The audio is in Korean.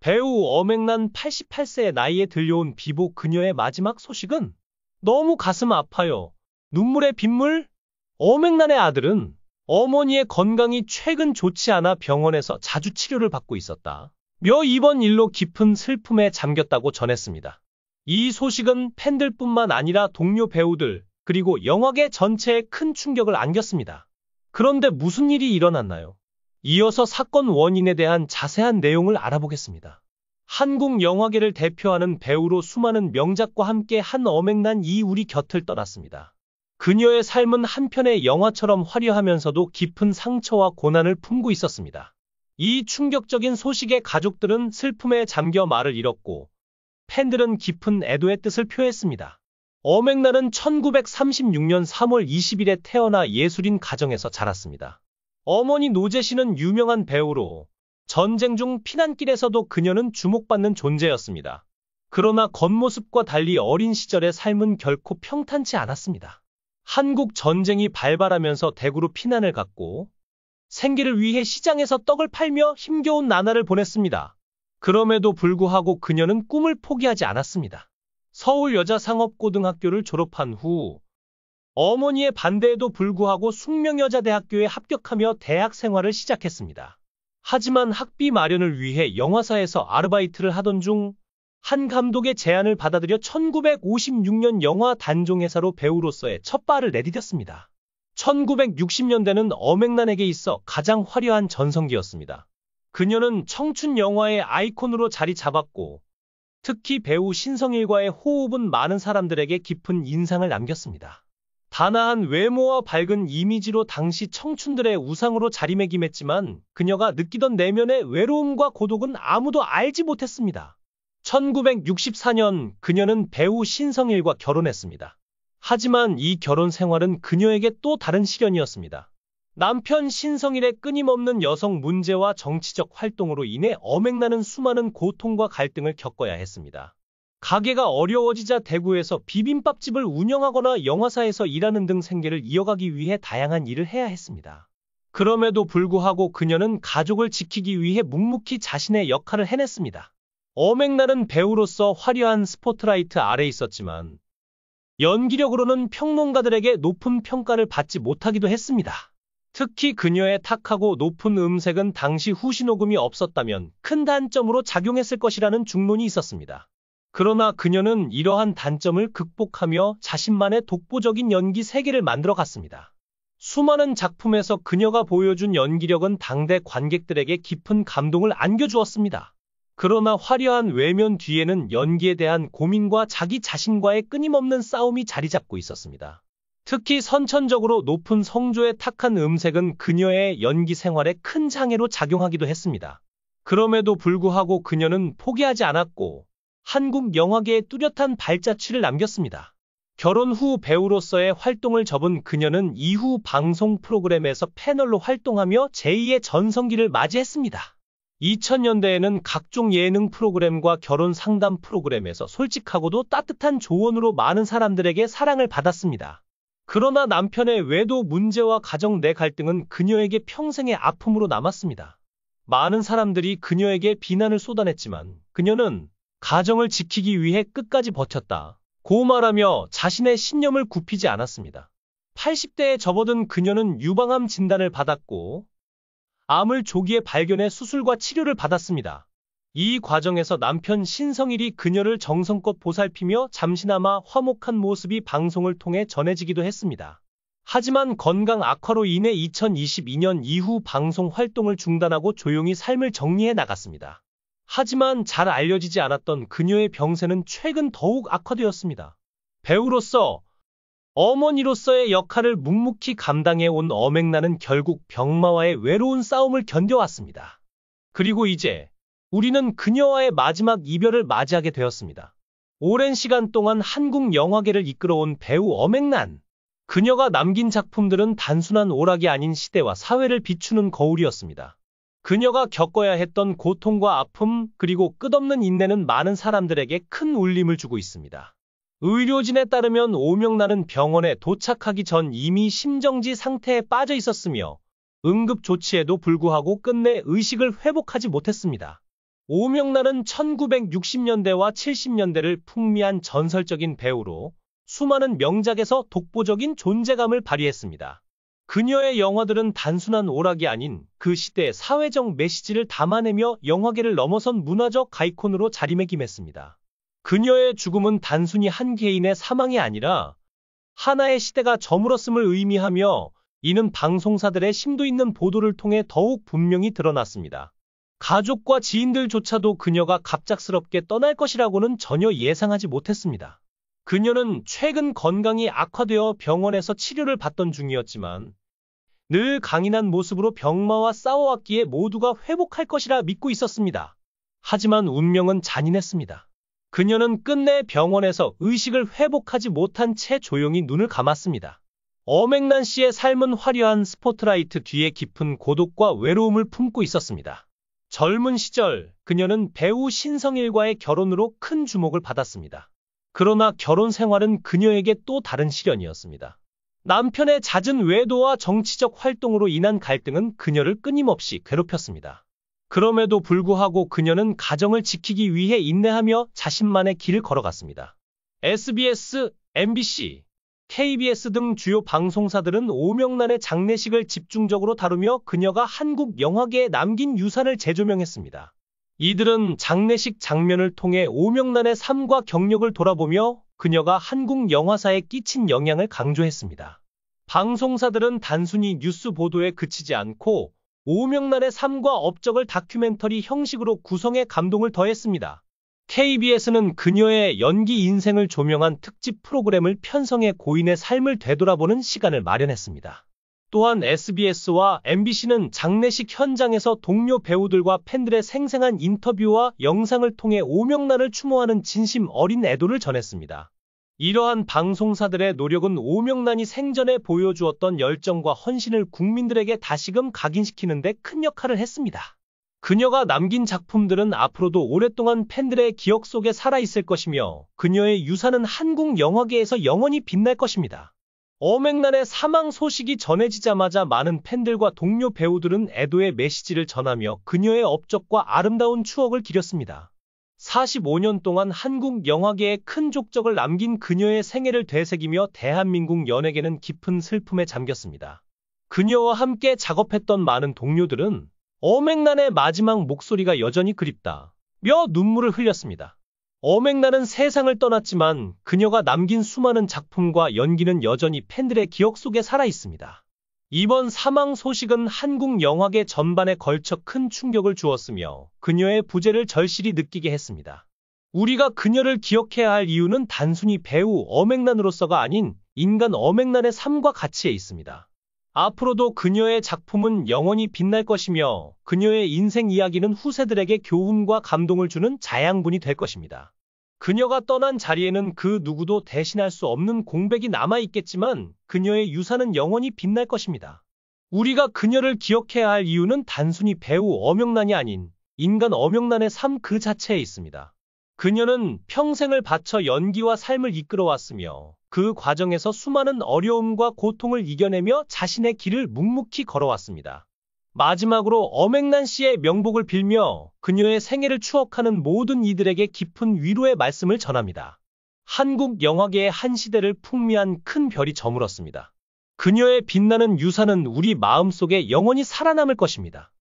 배우 엄앵란 88세의 나이에 들려온 비보 그녀의 마지막 소식은 너무 가슴 아파요. 눈물의 빗물? 엄앵란의 아들은 어머니의 건강이 최근 좋지 않아 병원에서 자주 치료를 받고 있었다. 이번 일로 깊은 슬픔에 잠겼다고 전했습니다. 이 소식은 팬들뿐만 아니라 동료 배우들, 그리고 영화계 전체에 큰 충격을 안겼습니다. 그런데 무슨 일이 일어났나요? 이어서 사건 원인에 대한 자세한 내용을 알아보겠습니다. 한국 영화계를 대표하는 배우로 수많은 명작과 함께 한 엄앵란이 우리 곁을 떠났습니다. 그녀의 삶은 한편의 영화처럼 화려하면서도 깊은 상처와 고난을 품고 있었습니다. 이 충격적인 소식에 가족들은 슬픔에 잠겨 말을 잃었고, 팬들은 깊은 애도의 뜻을 표했습니다. 엄앵란은 1936년 3월 20일에 태어나 예술인 가정에서 자랐습니다. 어머니 노재 씨는 유명한 배우로 전쟁 중 피난길에서도 그녀는 주목받는 존재였습니다. 그러나 겉모습과 달리 어린 시절의 삶은 결코 평탄치 않았습니다. 한국 전쟁이 발발하면서 대구로 피난을 갔고 생계를 위해 시장에서 떡을 팔며 힘겨운 나날을 보냈습니다. 그럼에도 불구하고 그녀는 꿈을 포기하지 않았습니다. 서울여자상업고등학교를 졸업한 후 어머니의 반대에도 불구하고 숙명여자대학교에 합격하며 대학 생활을 시작했습니다. 하지만 학비 마련을 위해 영화사에서 아르바이트를 하던 중 한 감독의 제안을 받아들여 1956년 영화 단종회사로 배우로서의 첫 발을 내디뎠습니다. 1960년대는 엄앵란에게 있어 가장 화려한 전성기였습니다. 그녀는 청춘 영화의 아이콘으로 자리 잡았고 특히 배우 신성일과의 호흡은 많은 사람들에게 깊은 인상을 남겼습니다. 단아한 외모와 밝은 이미지로 당시 청춘들의 우상으로 자리매김했지만 그녀가 느끼던 내면의 외로움과 고독은 아무도 알지 못했습니다. 1964년 그녀는 배우 신성일과 결혼했습니다. 하지만 이 결혼 생활은 그녀에게 또 다른 시련이었습니다. 남편 신성일의 끊임없는 여성 문제와 정치적 활동으로 인해 엄앵란은 수많은 고통과 갈등을 겪어야 했습니다. 가게가 어려워지자 대구에서 비빔밥집을 운영하거나 영화사에서 일하는 등 생계를 이어가기 위해 다양한 일을 해야 했습니다. 그럼에도 불구하고 그녀는 가족을 지키기 위해 묵묵히 자신의 역할을 해냈습니다. 엄앵란은 배우로서 화려한 스포트라이트 아래 있었지만 연기력으로는 평론가들에게 높은 평가를 받지 못하기도 했습니다. 특히 그녀의 탁하고 높은 음색은 당시 후시 녹음이 없었다면 큰 단점으로 작용했을 것이라는 중론이 있었습니다. 그러나 그녀는 이러한 단점을 극복하며 자신만의 독보적인 연기 세계를 만들어갔습니다. 수많은 작품에서 그녀가 보여준 연기력은 당대 관객들에게 깊은 감동을 안겨주었습니다. 그러나 화려한 외면 뒤에는 연기에 대한 고민과 자기 자신과의 끊임없는 싸움이 자리 잡고 있었습니다. 특히 선천적으로 높은 성조의 탁한 음색은 그녀의 연기 생활에 큰 장애로 작용하기도 했습니다. 그럼에도 불구하고 그녀는 포기하지 않았고 한국 영화계에 뚜렷한 발자취를 남겼습니다. 결혼 후 배우로서의 활동을 접은 그녀는 이후 방송 프로그램에서 패널로 활동하며 제2의 전성기를 맞이했습니다. 2000년대에는 각종 예능 프로그램과 결혼 상담 프로그램에서 솔직하고도 따뜻한 조언으로 많은 사람들에게 사랑을 받았습니다. 그러나 남편의 외도 문제와 가정 내 갈등은 그녀에게 평생의 아픔으로 남았습니다. 많은 사람들이 그녀에게 비난을 쏟아냈지만 그녀는 가정을 지키기 위해 끝까지 버텼다 고 말하며 자신의 신념을 굽히지 않았습니다. 80대에 접어든 그녀는 유방암 진단을 받았고 암을 조기에 발견해 수술과 치료를 받았습니다. 이 과정에서 남편 신성일이 그녀를 정성껏 보살피며 잠시나마 화목한 모습이 방송을 통해 전해지기도 했습니다. 하지만 건강 악화로 인해 2022년 이후 방송 활동을 중단하고 조용히 삶을 정리해 나갔습니다. 하지만 잘 알려지지 않았던 그녀의 병세는 최근 더욱 악화되었습니다. 배우로서 어머니로서의 역할을 묵묵히 감당해온 엄앵란은 결국 병마와의 외로운 싸움을 견뎌왔습니다. 그리고 이제 우리는 그녀와의 마지막 이별을 맞이하게 되었습니다. 오랜 시간 동안 한국 영화계를 이끌어온 배우 엄앵란. 그녀가 남긴 작품들은 단순한 오락이 아닌 시대와 사회를 비추는 거울이었습니다. 그녀가 겪어야 했던 고통과 아픔, 그리고 끝없는 인내는 많은 사람들에게 큰 울림을 주고 있습니다. 의료진에 따르면 엄앵란은 병원에 도착하기 전 이미 심정지 상태에 빠져 있었으며 응급 조치에도 불구하고 끝내 의식을 회복하지 못했습니다. 오명란은 1960년대와 70년대를 풍미한 전설적인 배우로 수많은 명작에서 독보적인 존재감을 발휘했습니다. 그녀의 영화들은 단순한 오락이 아닌 그 시대의 사회적 메시지를 담아내며 영화계를 넘어선 문화적 아이콘으로 자리매김했습니다. 그녀의 죽음은 단순히 한 개인의 사망이 아니라 하나의 시대가 저물었음을 의미하며, 이는 방송사들의 심도 있는 보도를 통해 더욱 분명히 드러났습니다. 가족과 지인들조차도 그녀가 갑작스럽게 떠날 것이라고는 전혀 예상하지 못했습니다. 그녀는 최근 건강이 악화되어 병원에서 치료를 받던 중이었지만 늘 강인한 모습으로 병마와 싸워왔기에 모두가 회복할 것이라 믿고 있었습니다. 하지만 운명은 잔인했습니다. 그녀는 끝내 병원에서 의식을 회복하지 못한 채 조용히 눈을 감았습니다. 엄앵란 씨의 삶은 화려한 스포트라이트 뒤에 깊은 고독과 외로움을 품고 있었습니다. 젊은 시절 그녀는 배우 신성일과의 결혼으로 큰 주목을 받았습니다. 그러나 결혼 생활은 그녀에게 또 다른 시련이었습니다. 남편의 잦은 외도와 정치적 활동으로 인한 갈등은 그녀를 끊임없이 괴롭혔습니다. 그럼에도 불구하고 그녀는 가정을 지키기 위해 인내하며 자신만의 길을 걸어갔습니다. SBS, MBC, KBS 등 주요 방송사들은 오명란의 장례식을 집중적으로 다루며 그녀가 한국 영화계에 남긴 유산을 재조명했습니다. 이들은 장례식 장면을 통해 오명란의 삶과 경력을 돌아보며 그녀가 한국 영화사에 끼친 영향을 강조했습니다. 방송사들은 단순히 뉴스 보도에 그치지 않고 오명란의 삶과 업적을 다큐멘터리 형식으로 구성해 감동을 더했습니다. KBS는 그녀의 연기 인생을 조명한 특집 프로그램을 편성해 고인의 삶을 되돌아보는 시간을 마련했습니다. 또한 SBS와 MBC는 장례식 현장에서 동료 배우들과 팬들의 생생한 인터뷰와 영상을 통해 오명란을 추모하는 진심 어린 애도를 전했습니다. 이러한 방송사들의 노력은 오명란이 생전에 보여주었던 열정과 헌신을 국민들에게 다시금 각인시키는 데 큰 역할을 했습니다. 그녀가 남긴 작품들은 앞으로도 오랫동안 팬들의 기억 속에 살아있을 것이며 그녀의 유산은 한국 영화계에서 영원히 빛날 것입니다. 엄앵란의 사망 소식이 전해지자마자 많은 팬들과 동료 배우들은 애도의 메시지를 전하며 그녀의 업적과 아름다운 추억을 기렸습니다. 45년 동안 한국 영화계에 큰 족적을 남긴 그녀의 생애를 되새기며 대한민국 연예계는 깊은 슬픔에 잠겼습니다. 그녀와 함께 작업했던 많은 동료들은 엄앵란의 마지막 목소리가 여전히 그립다며 눈물을 흘렸습니다. 엄앵란은 세상을 떠났지만 그녀가 남긴 수많은 작품과 연기는 여전히 팬들의 기억 속에 살아있습니다. 이번 사망 소식은 한국 영화계 전반에 걸쳐 큰 충격을 주었으며 그녀의 부재를 절실히 느끼게 했습니다. 우리가 그녀를 기억해야 할 이유는 단순히 배우 엄앵란으로서가 아닌 인간 엄앵란의 삶과 가치에 있습니다. 앞으로도 그녀의 작품은 영원히 빛날 것이며 그녀의 인생 이야기는 후세들에게 교훈과 감동을 주는 자양분이 될 것입니다. 그녀가 떠난 자리에는 그 누구도 대신할 수 없는 공백이 남아있겠지만 그녀의 유산은 영원히 빛날 것입니다. 우리가 그녀를 기억해야 할 이유는 단순히 배우 엄앵란이 아닌 인간 엄앵란의 삶 그 자체에 있습니다. 그녀는 평생을 바쳐 연기와 삶을 이끌어왔으며 그 과정에서 수많은 어려움과 고통을 이겨내며 자신의 길을 묵묵히 걸어왔습니다. 마지막으로 엄앵란 씨의 명복을 빌며 그녀의 생애를 추억하는 모든 이들에게 깊은 위로의 말씀을 전합니다. 한국 영화계의 한 시대를 풍미한 큰 별이 저물었습니다. 그녀의 빛나는 유산은 우리 마음속에 영원히 살아남을 것입니다.